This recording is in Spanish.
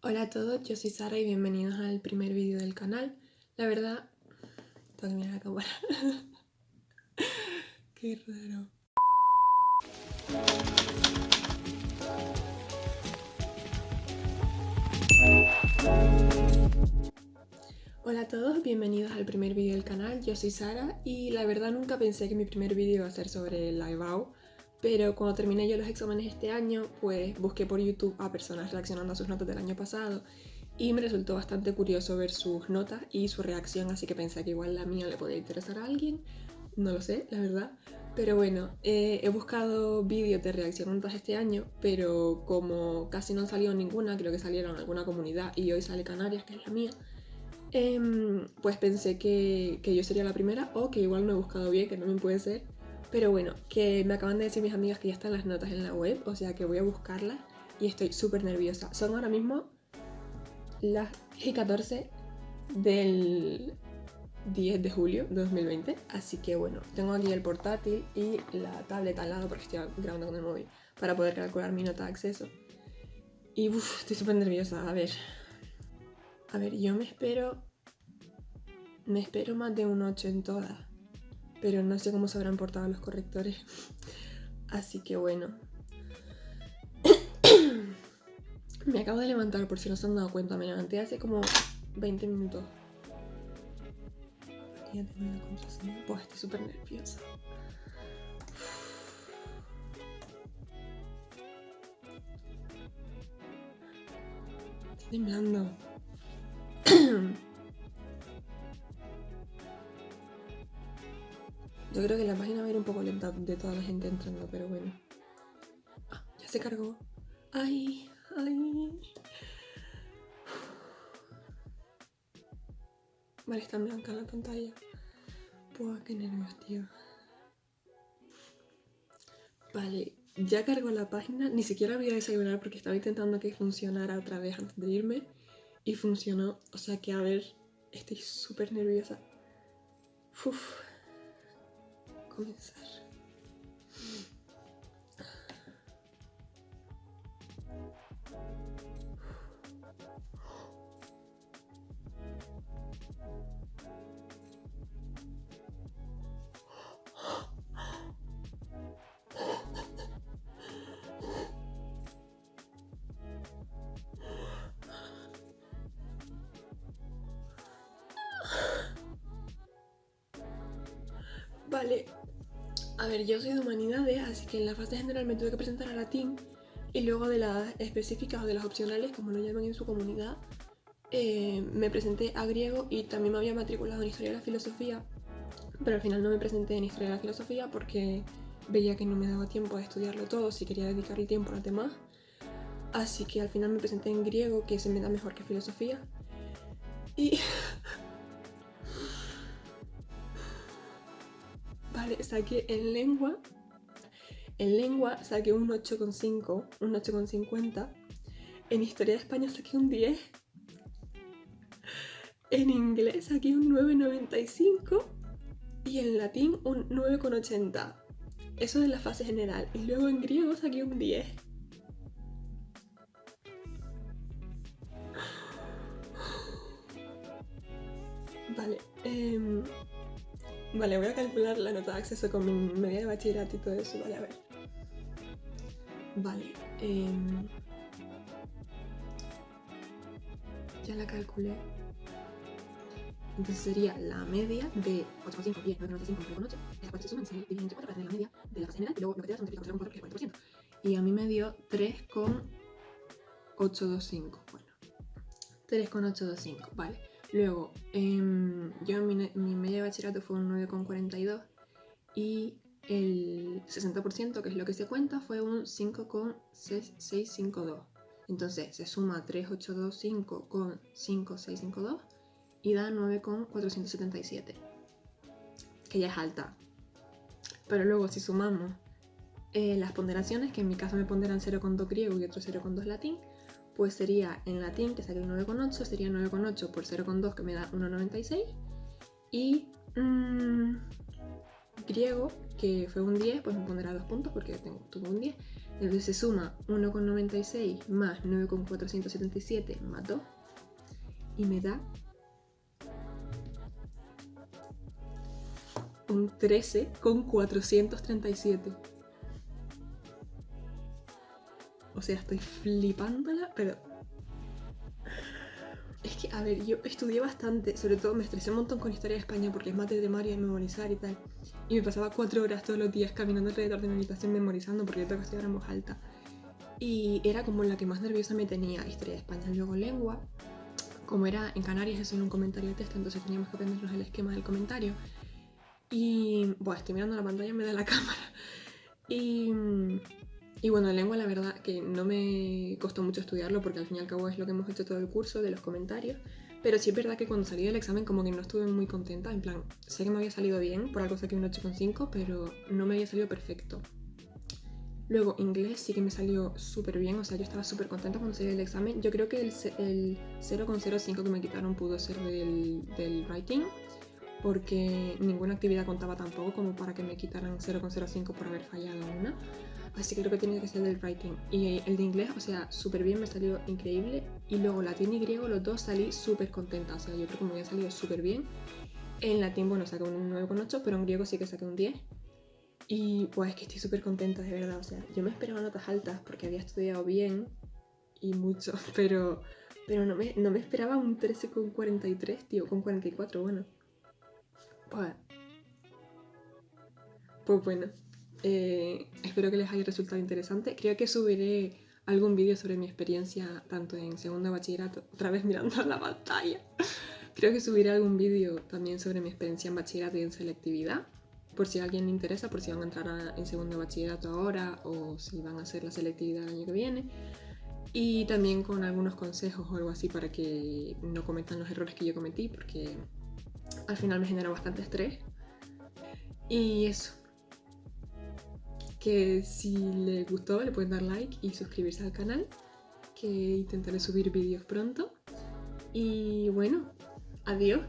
Hola a todos, yo soy Sara y bienvenidos al primer vídeo del canal. La verdad, tengo que mirar la cámara. Qué raro. Hola a todos, bienvenidos al primer vídeo del canal. Yo soy Sara y la verdad nunca pensé que mi primer vídeo iba a ser sobre la EBAU, pero cuando terminé yo los exámenes este año, pues busqué por YouTube a personas reaccionando a sus notas del año pasado y me resultó bastante curioso ver sus notas y su reacción, así que pensé que igual la mía le podía interesar a alguien. No lo sé, la verdad. Pero bueno, he buscado vídeos de reacción a notas este año, pero como casi no salió ninguna, creo que salieron alguna comunidad y hoy sale Canarias, que es la mía, pues pensé que yo sería la primera o que igual no he buscado bien, que no me puede ser. Pero bueno, que me acaban de decir mis amigas que ya están las notas en la web, o sea que voy a buscarlas y estoy súper nerviosa. Son ahora mismo las 14 del 10 de julio de 2020, así que bueno, tengo aquí el portátil y la tablet al lado porque estoy grabando con el móvil para poder calcular mi nota de acceso. Y estoy súper nerviosa, a ver, yo me espero más de un 8 en todas, pero no sé cómo se habrán portado los correctores, así que bueno. Me acabo de levantar, por si no se han dado cuenta, me levanté hace como 20 minutos. Ya tengo la contraseña, pues estoy súper nerviosa. Estoy temblando. Yo creo que la página va a ir un poco lenta de toda la gente entrando, pero bueno. Ah, ya se cargó. Ay. Vale, está en blanca la pantalla. Pues qué nervios, tío. Vale, ya cargó la página. Ni siquiera voy a desayunar porque estaba intentando que funcionara otra vez antes de irme. Y funcionó. O sea que, a ver, estoy súper nerviosa. Comenzar. Vale, a ver, yo soy de humanidades, así que en la fase general me tuve que presentar a latín y luego de las específicas o de las opcionales, como lo llaman en su comunidad, me presenté a griego y también me había matriculado en historia de la filosofía, pero al final no me presenté en historia de la filosofía porque veía que no me daba tiempo a estudiarlo todo si quería dedicarle tiempo a los demás. Así que al final me presenté en griego, que se me da mejor que filosofía. Y vale, saqué en lengua. En lengua saqué un 8,5, un 8,50. En historia de España saqué un 10. En inglés saqué un 9,95. Y en latín un 9,80. Eso es la fase general. Y luego en griego saqué un 10. Vale, vale, voy a calcular la nota de acceso con mi media de bachillerato y todo eso. Vale, a ver. Vale, ya la calculé. Entonces sería la media de 8,5, 10, 9,95, 9,8. Esas cuatro se suman, se dividen entre 4 para tener la media de la fase general y luego lo que te da son 34,4, que es 40%. Y a mí me dio 3,825. Bueno, 3,825, vale. Luego, yo mi media de bachillerato fue un 9,42 y el 60%, que es lo que se cuenta, fue un 5,652. Entonces se suma 3,825 con 5,652 y da 9,477, que ya es alta. Pero luego si sumamos las ponderaciones, que en mi caso me ponderan 0,2 griego y otro 0,2 latín, pues sería en latín, que saqué un 9,8, sería 9,8 por 0,2, que me da 1,96. Y griego, que fue un 10, pues me pondrá 2 puntos porque tuve un 10, Entonces se suma 1,96 más 9,477 más 2 y me da un 13,437. O sea, estoy flipándola, pero... Es que, a ver, yo estudié bastante, sobre todo me estresé un montón con Historia de España porque es más de temario y memorizar y tal. Y me pasaba 4 horas todos los días caminando alrededor de mi habitación memorizando porque yo tengo que estudiar en voz alta. Y era como la que más nerviosa me tenía Historia de España. Luego lengua, como era en Canarias, eso era un comentario de texto, entonces teníamos que aprendernos el esquema del comentario. Y, bueno, estoy mirando la pantalla, me da la cámara. Y bueno, lengua la verdad que no me costó mucho estudiarlo porque al fin y al cabo es lo que hemos hecho todo el curso de los comentarios. Pero sí es verdad que cuando salí del examen como que no estuve muy contenta, en plan, sé que me había salido bien, por algo saqué un 8,5, pero no me había salido perfecto. Luego inglés sí que me salió súper bien, o sea, yo estaba súper contenta cuando salí del examen. Yo creo que el 0,05 que me quitaron pudo ser del writing, porque ninguna actividad contaba tampoco como para que me quitaran 0,05 por haber fallado una. Así que creo que tiene que ser del writing. Y el de inglés, o sea, súper bien, me salió increíble. Y luego latín y griego, los dos salí súper contenta. O sea, yo creo que me había salido súper bien. En latín, bueno, saqué un 9,8, pero en griego sí que saqué un 10. Y pues es que estoy súper contenta, de verdad. O sea, yo me esperaba notas altas porque había estudiado bien y mucho, pero no me esperaba un 13,43, tío, con 44, bueno. Pues bueno, espero que les haya resultado interesante. Creo que subiré algún vídeo sobre mi experiencia tanto en segundo de bachillerato, otra vez mirando la pantalla. Creo que subiré algún vídeo también sobre mi experiencia en bachillerato y en selectividad, por si a alguien le interesa, por si van a entrar en segundo de bachillerato ahora o si van a hacer la selectividad el año que viene. Y también con algunos consejos o algo así para que no cometan los errores que yo cometí, porque al final me genera bastante estrés. Y eso. Que si les gustó le pueden dar like y suscribirse al canal, que intentaré subir vídeos pronto. Y bueno, adiós.